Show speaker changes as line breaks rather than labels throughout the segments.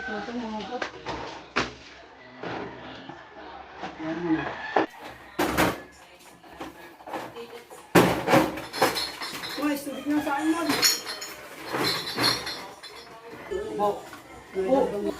Ito mga pot. Yan mo na. Uy, tubig na sa akin mo. Bo. Bo.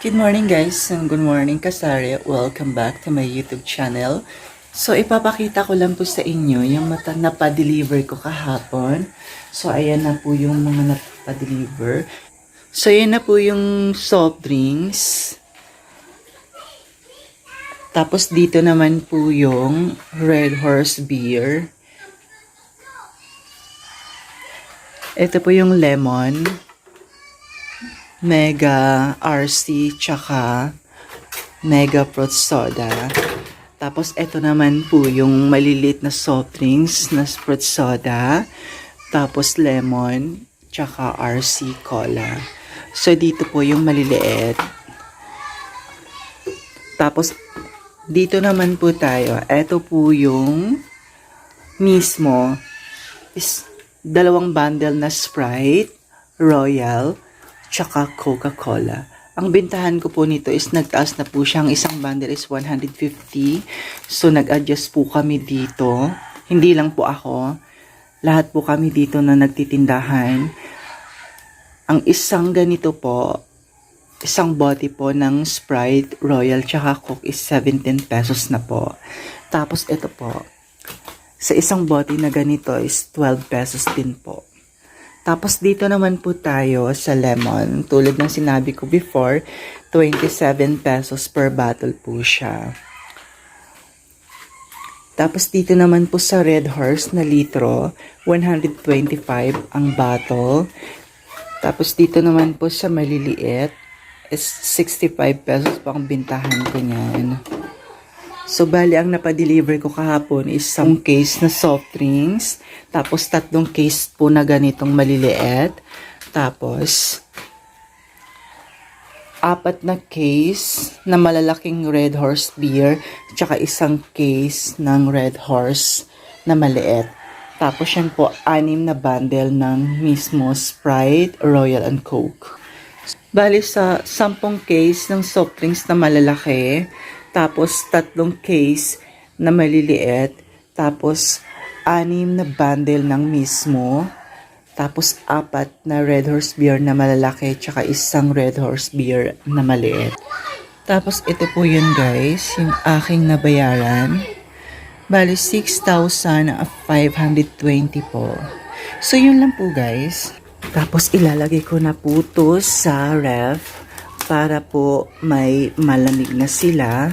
Good morning guys, and good morning Kasari. Welcome back to my YouTube channel. So ipapakita ko lang po sa inyo yung napadeliver ko kahapon. So ayan na po yung mga napadeliver. So ayan na po yung soft drinks. Tapos dito naman po yung Red Horse Beer. Ito po yung lemon, Mega RC, tsaka Mega Fruit Soda. Tapos, ito naman po yung maliliit na soft drinks na fruit soda. Tapos, lemon, tsaka RC Cola. So, dito po yung maliliit. Tapos, dito naman po tayo. Ito po yung mismo is dalawang bundle na Sprite, Royal, tsaka Coca-Cola. Ang bintahan ko po nito is nagtaas na po siya. Ang isang bundle is 150. So, nag-adjust po kami dito. Hindi lang po ako. Lahat po kami dito na nagtitindahan. Ang isang ganito po, isang bote po ng Sprite, Royal, tsaka Coke is 17 pesos na po. Tapos, ito po. Sa isang bote na ganito is 12 pesos din po. Tapos dito naman po tayo sa lemon. Tulad ng sinabi ko before, 27 pesos per bottle po siya. Tapos dito naman po sa Red Horse na litro, 125 ang bottle. Tapos dito naman po sa maliliit, is 65 pesos po ang bintahan ko niyan. So, bali, ang napadeliver ko kahapon is isang case na soft drinks. Tapos, 3 case po na ganitong maliliit. Tapos, 4 na case na malalaking Red Horse beer. Tsaka isang case ng Red Horse na maliit. Tapos, yan po, 6 na bundle ng mismo Sprite, Royal, and Coke. Bali, sa 10 case ng soft drinks na malalaki, tapos 3 case na maliliit, tapos 6 na bundle ng mismo, tapos 4 na Red Horse beer na malalaki, tsaka isang Red Horse beer na maliit. Tapos ito po yun guys, yung aking nabayaran. Bali 6,520 po. So yun lang po guys. Tapos ilalagay ko na po to sa ref para po may malamig na sila.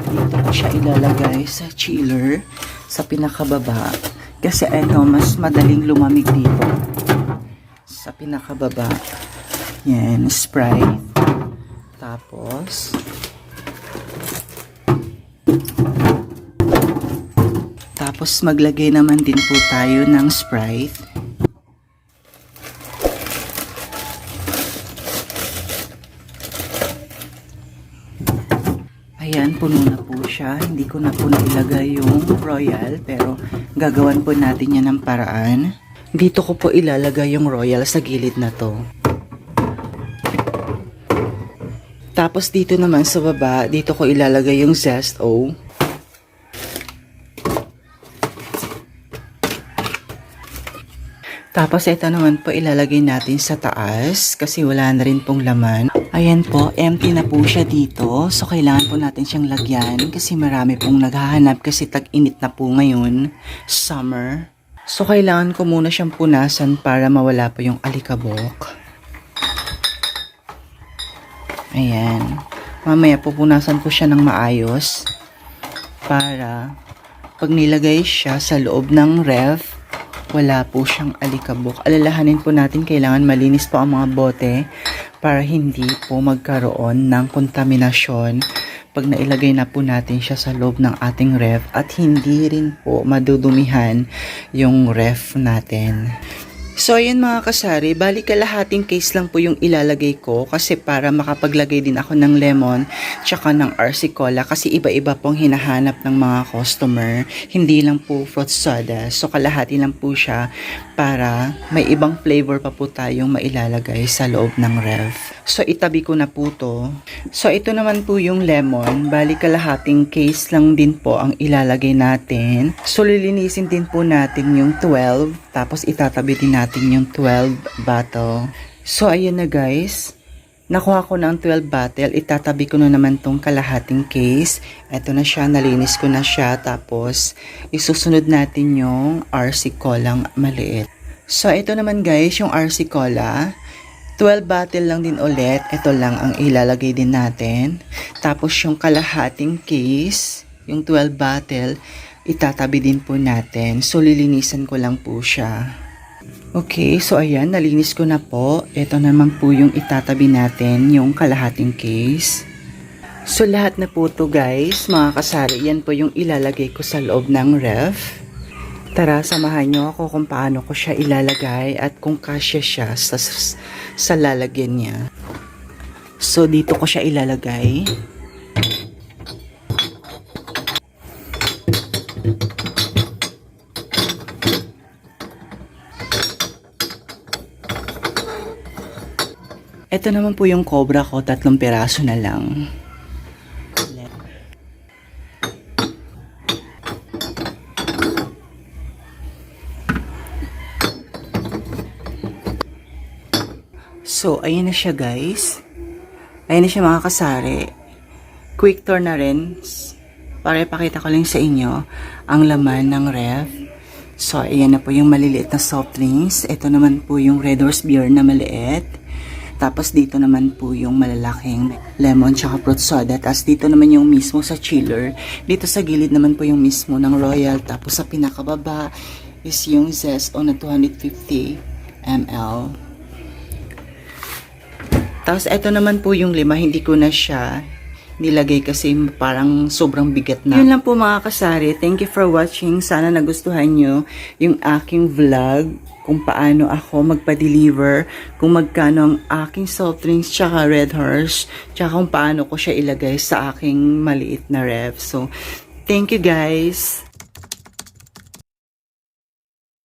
Dito ko siya ilalagay sa chiller sa pinakababa. Kasi ano, mas madaling lumamig dito. Sa pinakababa. Yan, Sprite. Tapos maglagay naman din po tayo ng Sprite. Ayan, puno na po siya. Hindi ko na po nailagay yung Royal, pero gagawan po natin yan ng paraan. Dito ko po ilalagay yung Royal sa gilid na to. Tapos dito naman sa baba, dito ko ilalagay yung Zest O. Tapos ito naman po ilalagay natin sa taas kasi wala na rin pong laman. Ayan po, empty na po siya dito. So kailangan po natin siyang lagyan kasi marami pong naghahanap kasi tag-init na po ngayon, summer. So kailangan ko muna siyang punasan para mawala po yung alikabok. Ayan. Mamaya pupunasan ko siya ng maayos para pag nilagay siya sa loob ng ref, wala po siyang alikabok. Alalahanin po natin kailangan malinis po ang mga bote para hindi po magkaroon ng kontaminasyon pag nailagay na po natin siya sa loob ng ating ref at hindi rin po madudumihan yung ref natin. So ayun mga kasari, bali kalahating case lang po yung ilalagay ko kasi para makapaglagay din ako ng lemon tsaka ng RC Cola kasi iba-iba pong hinahanap ng mga customer, hindi lang po fruit soda. So kalahati lang po siya para may ibang flavor pa po tayong mailalagay sa loob ng ref. So itabi ko na po to. So ito naman po yung lemon, bali kalahating case lang din po ang ilalagay natin. So lilinisin din po natin yung 12 tapos itatabi din natin yung 12 bottle. So, ayan na guys. Nakuha ko na ang 12 bottle. Itatabi ko na naman tong kalahating case. Ito na siya. Nalinis ko na siya. Tapos, isusunod natin yung RC Cola maliit. So, ito naman guys, yung RC Cola. 12 bottle lang din ulit. Ito lang ang ilalagay din natin. Tapos, yung kalahating case, yung 12 bottle, itatabi din po natin. So, lilinisan ko lang po siya. Okay, so ayan, nalinis ko na po. Ito naman po yung itatabi natin, yung kalahating case. So lahat na po to guys, mga kasari, yan po yung ilalagay ko sa loob ng ref. Tara, samahan nyo ako kung paano ko siya ilalagay at kung kasya siya sa lalagyan niya. So dito ko siya ilalagay. Ito naman po yung cobra ko, 3 piraso na lang. So, ayan na siya guys. Ayan na siya mga kasari. Quick tour na rin. Para ipakita ko lang sa inyo ang laman ng ref. So, ayan na po yung maliliit na soft drinks. Ito naman po yung Red Horse beer na maliit. Tapos dito naman po yung malalaking lemon tsaka fruit soda. Tapos dito naman yung mismo sa chiller. Dito sa gilid naman po yung mismo ng Royal. Tapos sa pinakababa is yung Zesto na 250 ml. Tapos ito naman po yung 5. Hindi ko na siya nilagay kasi parang sobrang bigat na. Yun lang po mga kasari. Thank you for watching. Sana nagustuhan nyo yung aking vlog. Kung paano ako magpa-deliver, kung magkano ang aking soft drinks tsaka Red Horse, tsaka kung paano ko siya ilagay sa aking maliit na ref. So, thank you guys!